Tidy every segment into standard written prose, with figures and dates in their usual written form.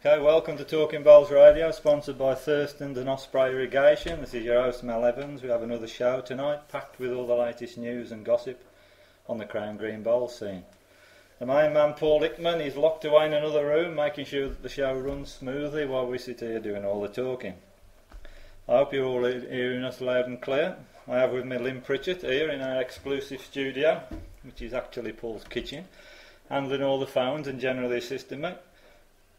Okay, welcome to Talking Bowls Radio, sponsored by Thurston and Osprey Irrigation. This is your host Mel Evans. We have another show tonight, packed with all the latest news and gossip on the Crown Green Bowl scene. The main man, Paul Hickman, is locked away in another room, making sure that the show runs smoothly while we sit here doing all the talking. I hope you're all hearing us loud and clear. I have with me Lynn Pritchett here in our exclusive studio, which is actually Paul's kitchen, handling all the phones and generally assisting me.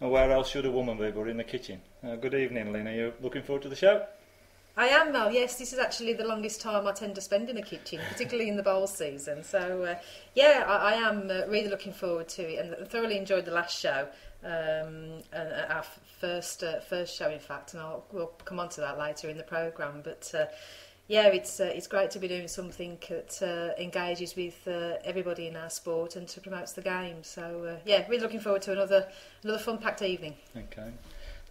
And where else should a woman be but in the kitchen? Good evening, Lynn. Are you looking forward to the show? I am, Mel. Yes, this is actually the longest time I tend to spend in a kitchen, particularly in the bowl season. So, I am really looking forward to it, and thoroughly enjoyed the last show, our first show, in fact, and we'll come on to that later in the programme. But it's great to be doing something that engages with everybody in our sport and to promotes the game. So, really looking forward to another fun-packed evening. Okay.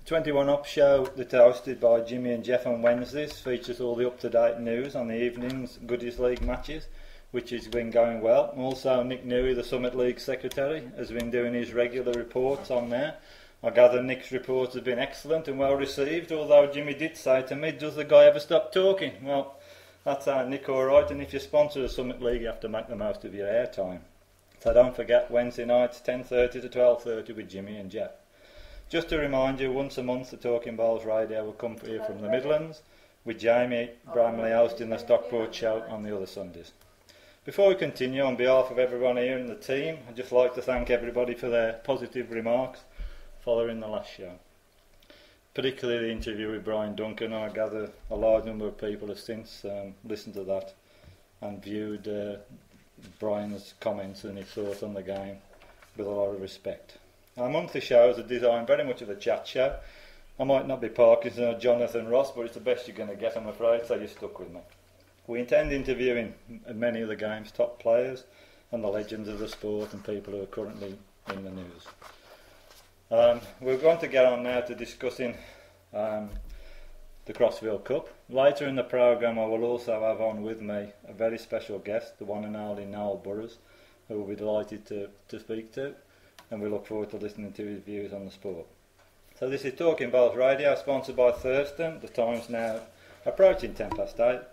21 Up show that's hosted by Jimmy and Jeff on Wednesdays features all the up-to-date news on the evening's Goodies League matches, which has been going well. Also, Nick Newey, the Summit League secretary, has been doing his regular reports on there. I gather Nick's reports have been excellent and well received, although Jimmy did say to me, does the guy ever stop talking? Well, that's Nick alright, and if you sponsor the Summit League you have to make the most of your airtime. So don't forget, Wednesday nights 10:30 to 12:30 with Jimmy and Jeff. Just to remind you, once a month the Talking Bowls Radio will come here from the Midlands, with Jamie Bramley hosting the Stockport show on the other Sundays. Before we continue, on behalf of everyone here in the team, I'd just like to thank everybody for their positive remarks following the last show. Particularly the interview with Brian Duncan. I gather a large number of people have since listened to that and viewed Brian's comments and his thoughts on the game with a lot of respect. Our monthly shows are designed very much as a chat show. I might not be Parkinson or Jonathan Ross, but it's the best you're going to get, I'm afraid, so you're stuck with me. We intend interviewing many of the game's top players and the legends of the sport and people who are currently in the news. We're going to get on now to discussing the Crossfield Cup. Later in the programme I will also have on with me a very special guest, the one and only Noel Burrows, who we'll be delighted to speak to, and we look forward to listening to his views on the sport. So this is Talking Bowls Radio, sponsored by Thurston. The time's now approaching 8:10,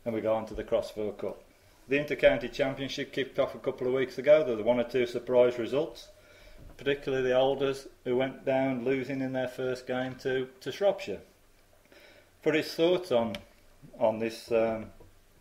and we go on to the Crossfield Cup. The Inter-County Championship kicked off a couple of weeks ago. There were one or two surprise results, particularly the Alders, who went down losing in their first game to Shropshire. For his thoughts on this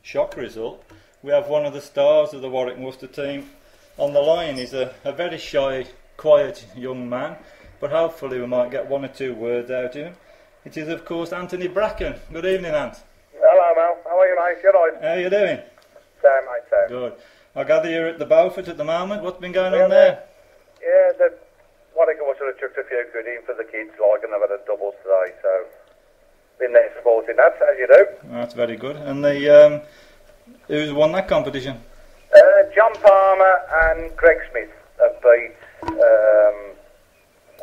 shock result, we have one of the stars of the Warwick and Worcester team on the line. He's a very shy, quiet young man, but hopefully we might get one or two words out of him. It is, of course, Ant Bracken. Good evening, Ant. Hello, Mel. How are you, mate? You alright? How are you doing? Same, mate, same. Good. I gather you're at the Beaufort at the moment. What's been going on there? Yeah, the Warwick and Worcester have chucked a few good in for the kids, like, and they've had a doubles today, so been there supporting that, as you do. That's very good. And the who's won that competition? John Palmer and Greg Smith have beat,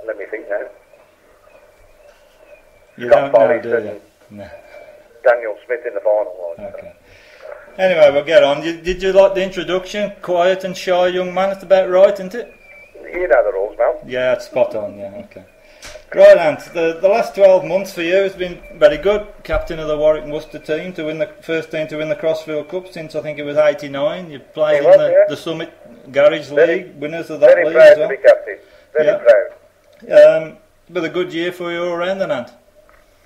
let me think now. You Scott don't know, Follis do you? and No. Daniel Smith in the final. Like, Okay. Anyway, we'll get on. Did you like the introduction? Quiet and shy young man, it's about right, isn't it? You know the rules, Mel. Yeah, it's spot on, yeah, okay. Right, Ant, the last 12 months for you has been very good. Captain of the Warwick and Worcester team, to win the first team to win the Crossfield Cup since I think it was 89. You played the Summit Garage League, winners of that league as well. Very proud to be captain. Very proud. But a good year for you all round then, Ant?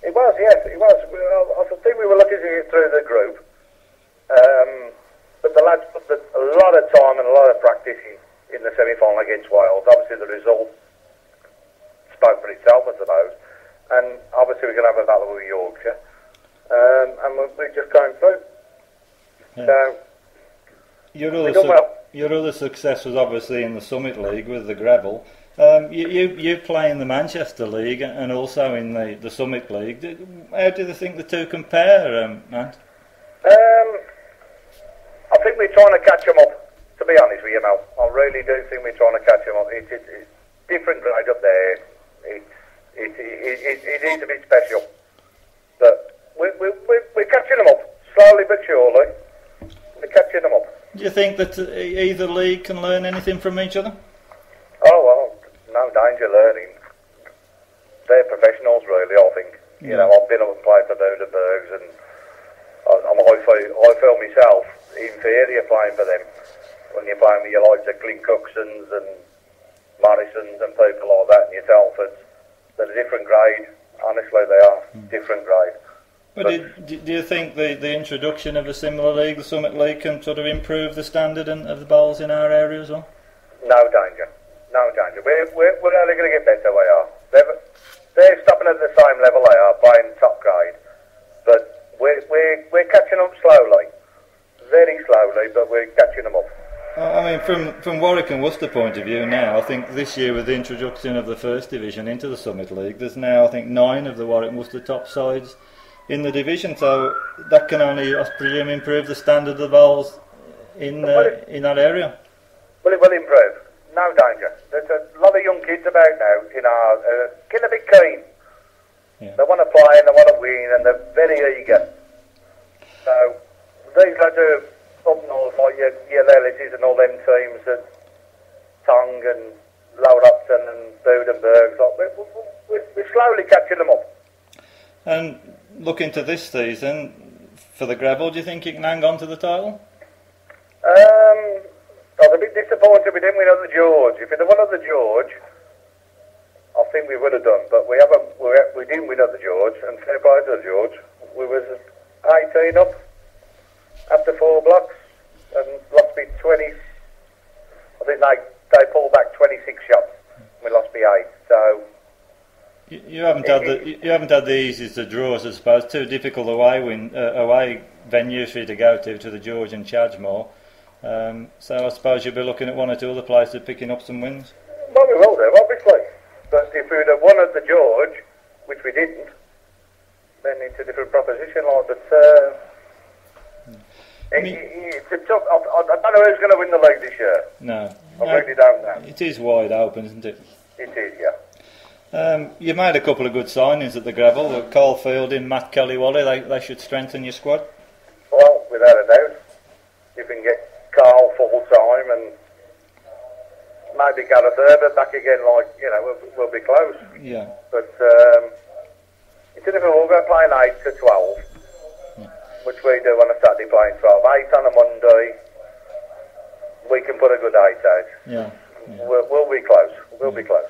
It was, yes, it was. I think we were lucky to get through the group. But the lads put a lot of time and a lot of practice in the semi-final against Wales. Obviously the result spoke for itself, I suppose. And obviously we're going to have a battle with Yorkshire. And we're just going through. Yeah. So, your other success was obviously in the Summit League with the Gravel. You play in the Manchester League and also in the Summit League. How do you think the two compare, Ant? I think we're trying to catch them up, to be honest with you, Mel. I really do think we're trying to catch them up. It's different grade up there. It is a bit special. But we're catching them up, slowly but surely. We're catching them up. Do you think that either league can learn anything from each other? Oh, well, no danger learning. they're professionals, really. I think. You know, I've been up and played for Budenbergs, and I feel myself inferior playing for them. When you're playing with your likes of Clint Cooksons and Morrisons and people like that, and your Telfords, they're a different grade. Honestly, they are different grade. But do you think the introduction of a similar league, the Summit League, can sort of improve the standard of the bowls in our area as well? No danger. No danger. We're only going to get better, we are. They're stopping at the same level they are, playing top grade. But we're catching up slowly. Very slowly, but we're catching them up. I mean, from Warwick and Worcester point of view now, I think this year with the introduction of the First Division into the Summit League, there's now, I think, 9 of the Warwick and Worcester top sides in the division, so that can only, I presume, improve the standard of the bowls in that area. Well, it will improve. No danger. There's a lot of young kids about now, you know, getting a bit keen. Yeah. They want to play and they want to win, and they're very eager. So these lads are up north, like your Lellises and all them teams at Tongue and Lower Upton and Budenbergs. Like, we're slowly catching them up. And looking to this season, for the Gravel, do you think you can hang on to the title? I was a bit disappointed we didn't win at the George. If we'd have won at the George, I think we would have done. But we didn't win at the George, and fair play to the George. We was 18 up after 4 blocks and lost me 20. I think they pulled back 26 shots. We lost me 8. So you haven't had the easiest of draws, I suppose. 2 difficult away venues for you to go to the George and Chadgemore. So I suppose you'll be looking at 1 or 2 other places picking up some wins. Well, we will do, obviously. But if we'd have won at the George, which we didn't, then it's a different proposition. Like that. It's a tough. I don't know who's going to win the league this year. No, I really don't know. It is wide open, isn't it? It is, yeah. You made a couple of good signings at the Gravel. With Carl Fielding, Matt Kelly-Wally, they should strengthen your squad. Well, without a doubt. If we can get Carl full time and maybe Gareth Herbert back again, like, you know, we'll be close. Yeah. But it's a different. We'll go playing 8 to 12, which we do on a Saturday, playing 12. 8 on a Monday, we can put a good 8 out. Yeah. We'll be close. We'll be close.